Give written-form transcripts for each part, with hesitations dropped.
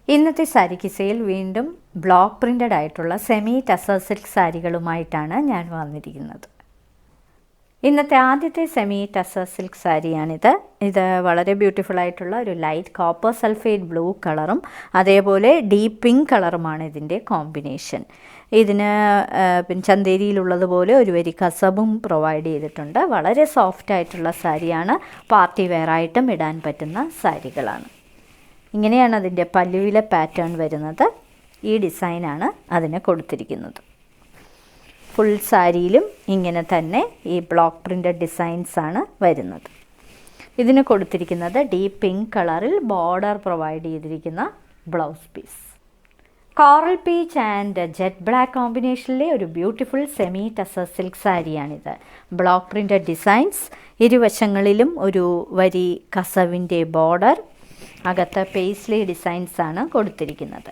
ഇന്നത്തെ സാരി കിസയിൽ വീണ്ടും block printed ആയിട്ടുള്ള സെമി ടസർ സിൽക്ക് സാരികളുമായിട്ടാണ് ഞാൻ വന്നിരിക്കുന്നത്. ഇന്നത്തെ ആദ്യത്തെ സെമി ടസർ സിൽക്ക് സാരിയാണിത്. ഇത് വളരെ ബ്യൂട്ടിഫുൾ ആയിട്ടുള്ള ഒരു ലൈറ്റ് കോപ്പർ സൾഫേറ്റ് ബ്ലൂ കളറും അതേപോലെ ഡീപ്പ് പിങ്ക് കളറുമാണ് ഇതിൻ്റെ കോമ്പിനേഷൻ. ഇതിന് ചന്തേരിയിലുള്ളതുപോലെ ഒരു വരി കസബും പ്രൊവൈഡ് ചെയ്തിട്ടുണ്ട്. വളരെ സോഫ്റ്റ് ആയിട്ടുള്ള സാരിയാണ്. പാർട്ടി വെയർ ആയിട്ടും ഇടാൻ പറ്റുന്ന സാരികളാണ്. ഇങ്ങനെയാണ് അതിൻ്റെ പല്ലുവിലെ പാറ്റേൺ വരുന്നത്. ഈ ഡിസൈനാണ് അതിന് കൊടുത്തിരിക്കുന്നത്. ഫുൾ സാരിയിലും ഇങ്ങനെ തന്നെ ഈ ബ്ലോക്ക് പ്രിൻ്റഡ് ഡിസൈൻസാണ് വരുന്നത്. ഇതിന് കൊടുത്തിരിക്കുന്നത് ഡീപ്പ് പിങ്ക് കളറിൽ ബോർഡർ പ്രൊവൈഡ് ചെയ്തിരിക്കുന്ന blouse piece. Coral peach and jet black കോമ്പിനേഷനിലെ ഒരു ബ്യൂട്ടിഫുൾ സെമി ടസർ സിൽക്ക് സാരിയാണിത്. ബ്ലോക്ക് പ്രിൻ്റഡ് ഡിസൈൻസ്, ഇരുവശങ്ങളിലും ഒരു വരി കസവിൻ്റെ ബോർഡർ, അകത്ത് പേസ്ലി ഡിസൈൻസാണ് കൊടുത്തിരിക്കുന്നത്.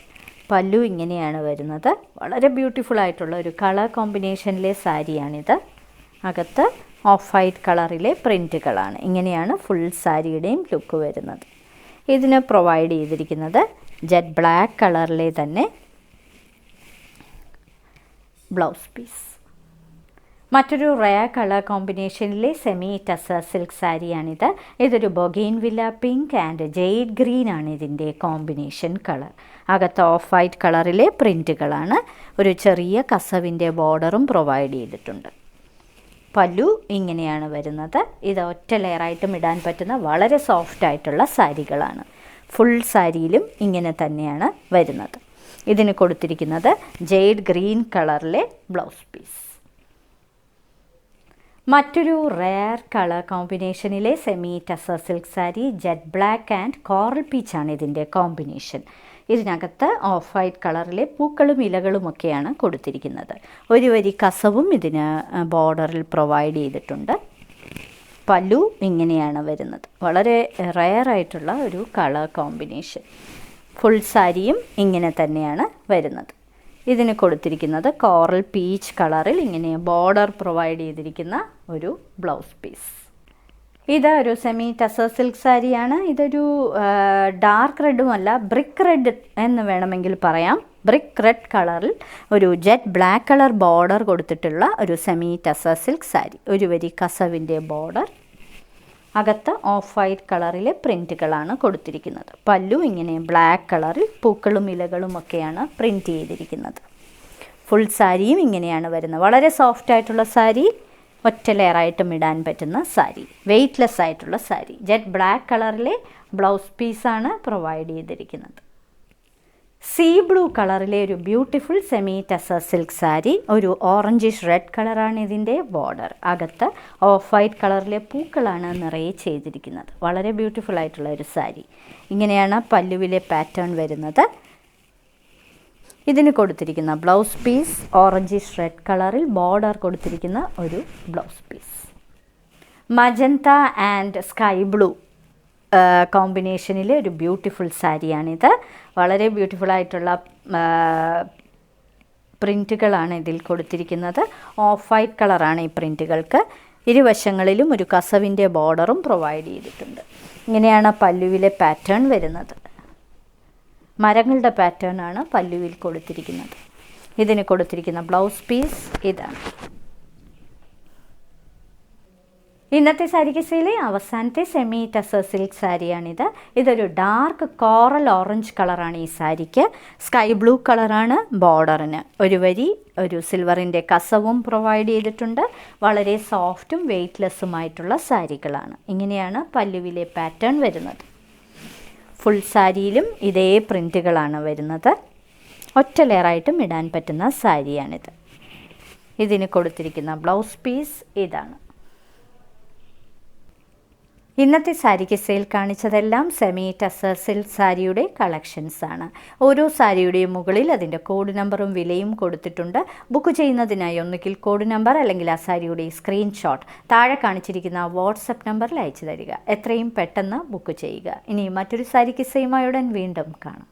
പല്ലു ഇങ്ങനെയാണ് വരുന്നത്. വളരെ ബ്യൂട്ടിഫുൾ ആയിട്ടുള്ള ഒരു കളർ കോമ്പിനേഷനിലെ സാരിയാണിത്. അകത്ത് ഓഫ് വൈറ്റ് കളറിലെ പ്രിൻറ്റുകളാണ്. ഇങ്ങനെയാണ് ഫുൾ സാരിയുടെയും ലുക്ക് വരുന്നത്. ഇതിന് പ്രൊവൈഡ് ചെയ്തിരിക്കുന്നത് ജെറ്റ് ബ്ലാക്ക് കളറിലെ തന്നെ ബ്ലൗസ് പീസ്. മറ്റൊരു റെയർ കളർ കോമ്പിനേഷനിലെ സെമി ടസർ സിൽക്ക് സാരിയാണിത്. ഇതൊരു bougainvillea pink and jade green ആണ് ഇതിൻ്റെ കോമ്പിനേഷൻ കളർ. അകത്ത് ഓഫ് വൈറ്റ് കളറിലെ പ്രിൻറ്റുകളാണ്. ഒരു ചെറിയ കസവിൻ്റെ ബോർഡറും പ്രൊവൈഡ് ചെയ്തിട്ടുണ്ട്. പല്ലു ഇങ്ങനെയാണ് വരുന്നത്. ഇത് ഒറ്റ ലെയറായിട്ടും ഇടാൻ പറ്റുന്ന വളരെ സോഫ്റ്റ് ആയിട്ടുള്ള സാരികളാണ്. ഫുൾ സാരിയിലും ഇങ്ങനെ തന്നെയാണ് വരുന്നത്. ഇതിന് കൊടുത്തിരിക്കുന്നത് ജെയ്ഡ് ഗ്രീൻ കളറിലെ ബ്ലൗസ് പീസ്. മറ്റൊരു റെയർ കളർ കോമ്പിനേഷനിലെ semi tussar silk sari jet black and coral പീച്ചാണ് ഇതിൻ്റെ കോമ്പിനേഷൻ. ഇതിനകത്ത് ഓഫ് വൈറ്റ് കളറിലെ പൂക്കളും ഇലകളുമൊക്കെയാണ് കൊടുത്തിരിക്കുന്നത്. ഒരു വരി കസവും ഇതിന് ബോർഡറിൽ പ്രൊവൈഡ് ചെയ്തിട്ടുണ്ട്. പല്ലു ഇങ്ങനെയാണ് വരുന്നത്. വളരെ റെയർ ആയിട്ടുള്ള ഒരു കളർ കോമ്പിനേഷൻ. ഫുൾ സാരിയും ഇങ്ങനെ തന്നെയാണ് വരുന്നത്. ഇതിന് കൊടുത്തിരിക്കുന്നത് കോറൽ പീച്ച് കളറിൽ ഇങ്ങനെ ബോർഡർ പ്രൊവൈഡ് ചെയ്തിരിക്കുന്ന ഒരു ബ്ലൗസ് പീസ്. ഇത് ഒരു സെമി ടസർ സിൽക്ക് സാരിയാണ്. ഇതൊരു ഡാർക്ക് റെഡുമല്ല, ബ്രിക്ക് റെഡ് എന്ന് വേണമെങ്കിൽ പറയാം. ബ്രിക്ക് റെഡ് കളറിൽ ഒരു ജെറ്റ് ബ്ലാക്ക് കളർ ബോർഡർ കൊടുത്തിട്ടുള്ള ഒരു സെമി ടസർ സിൽക്ക് സാരി. ഒരു വരി കസവിൻ്റെ ബോർഡർ, അകത്ത് ഓഫ് വൈറ്റ് കളറിലെ പ്രിൻറ്റുകളാണ് കൊടുത്തിരിക്കുന്നത്. പല്ലു ഇങ്ങനെ ബ്ലാക്ക് കളറിൽ പൂക്കളും ഇലകളും ഒക്കെയാണ് പ്രിൻറ്റ് ചെയ്തിരിക്കുന്നത്. ഫുൾ സാരിയും ഇങ്ങനെയാണ് വരുന്നത്. വളരെ സോഫ്റ്റ് ആയിട്ടുള്ള സാരി, ഒറ്റ ലെയറായിട്ടും ഇടാൻ പറ്റുന്ന സാരി, വെയ്റ്റ്ലെസ് ആയിട്ടുള്ള സാരി. ജെറ്റ് ബ്ലാക്ക് കളറിലെ ബ്ലൗസ് പീസാണ് പ്രൊവൈഡ് ചെയ്തിരിക്കുന്നത്. സീ ബ്ലൂ കളറിലെ ഒരു beautiful semi tussar silk sari. ഒരു ഓറഞ്ചിഷ് റെഡ് കളറാണ് ഇതിൻ്റെ ബോർഡർ. അകത്ത് ഓഫ് വൈറ്റ് കളറിലെ പൂക്കളാണ് നിറയെ ചെയ്തിരിക്കുന്നത്. വളരെ ബ്യൂട്ടിഫുൾ ആയിട്ടുള്ള ഒരു സാരി. ഇങ്ങനെയാണ് പല്ലുവിലെ പാറ്റേൺ വരുന്നത്. ഇതിന് കൊടുത്തിരിക്കുന്ന ബ്ലൗസ് പീസ് ഓറഞ്ചിഷ് റെഡ് കളറിൽ ബോർഡർ കൊടുത്തിരിക്കുന്ന ഒരു blouse piece. Magenta and sky blue കോമ്പിനേഷനിലെ ഒരു ബ്യൂട്ടിഫുൾ സാരിയാണിത്. വളരെ ബ്യൂട്ടിഫുൾ ആയിട്ടുള്ള പ്രിൻറ്റുകളാണ് ഇതിൽ കൊടുത്തിരിക്കുന്നത്. ഓഫ് വൈറ്റ് കളറാണ് ഈ പ്രിൻറ്റുകൾക്ക്. ഇരുവശങ്ങളിലും ഒരു കസവിൻ്റെ ബോർഡറും പ്രൊവൈഡ് ചെയ്തിട്ടുണ്ട്. ഇങ്ങനെയാണ് പല്ലുവിലെ പാറ്റേൺ വരുന്നത്. മരങ്ങളുടെ പാറ്റേൺ ആണ് പല്ലുവിൽ കൊടുത്തിരിക്കുന്നത്. ഇതിന് കൊടുത്തിരിക്കുന്ന ബ്ലൗസ് പീസ് ഇതാണ്. ഇന്നത്തെ സാരി കിസയിലെ അവസാനത്തെ സെമി ടസർ സിൽക്ക് സാരിയാണിത്. ഇതൊരു ഡാർക്ക് കോറൽ ഓറഞ്ച് കളറാണ് ഈ സാരിക്ക്. സ്കൈ ബ്ലൂ കളറാണ് ബോർഡറിന്. ഒരു വരി ഒരു സിൽവറിൻ്റെ കസവും പ്രൊവൈഡ് ചെയ്തിട്ടുണ്ട്. വളരെ സോഫ്റ്റും വെയ്റ്റ്ലെസ്സുമായിട്ടുള്ള സാരികളാണ്. ഇങ്ങനെയാണ് പല്ലുവിലെ പാറ്റേൺ വരുന്നത്. ഫുൾ സാരിയിലും ഇതേ പ്രിൻറ്റുകളാണ് വരുന്നത്. ഒറ്റ ലെയറായിട്ടും ഇടാൻ പറ്റുന്ന സാരിയാണിത്. ഇതിന് കൊടുത്തിരിക്കുന്ന ബ്ലൗസ് പീസ് ഇതാണ്. ഇന്നത്തെ സാരി കിസയിൽ കാണിച്ചതെല്ലാം സെമി ടസർ സിൽക്ക് സാരിയുടെ കളക്ഷൻസാണ്. ഓരോ സാരിയുടെയും മുകളിൽ അതിൻ്റെ കോഡ് നമ്പറും വിലയും കൊടുത്തിട്ടുണ്ട്. ബുക്ക് ചെയ്യുന്നതിനായി ഒന്നുകിൽ കോഡ് നമ്പർ അല്ലെങ്കിൽ ആ സാരിയുടെ സ്ക്രീൻഷോട്ട് താഴെ കാണിച്ചിരിക്കുന്ന വാട്സപ്പ് നമ്പറിൽ അയച്ചു തരിക. എത്രയും പെട്ടെന്ന് ബുക്ക് ചെയ്യുക. ഇനി മറ്റൊരു സാരി കിസയുമായി ഉടൻ വീണ്ടും കാണാം.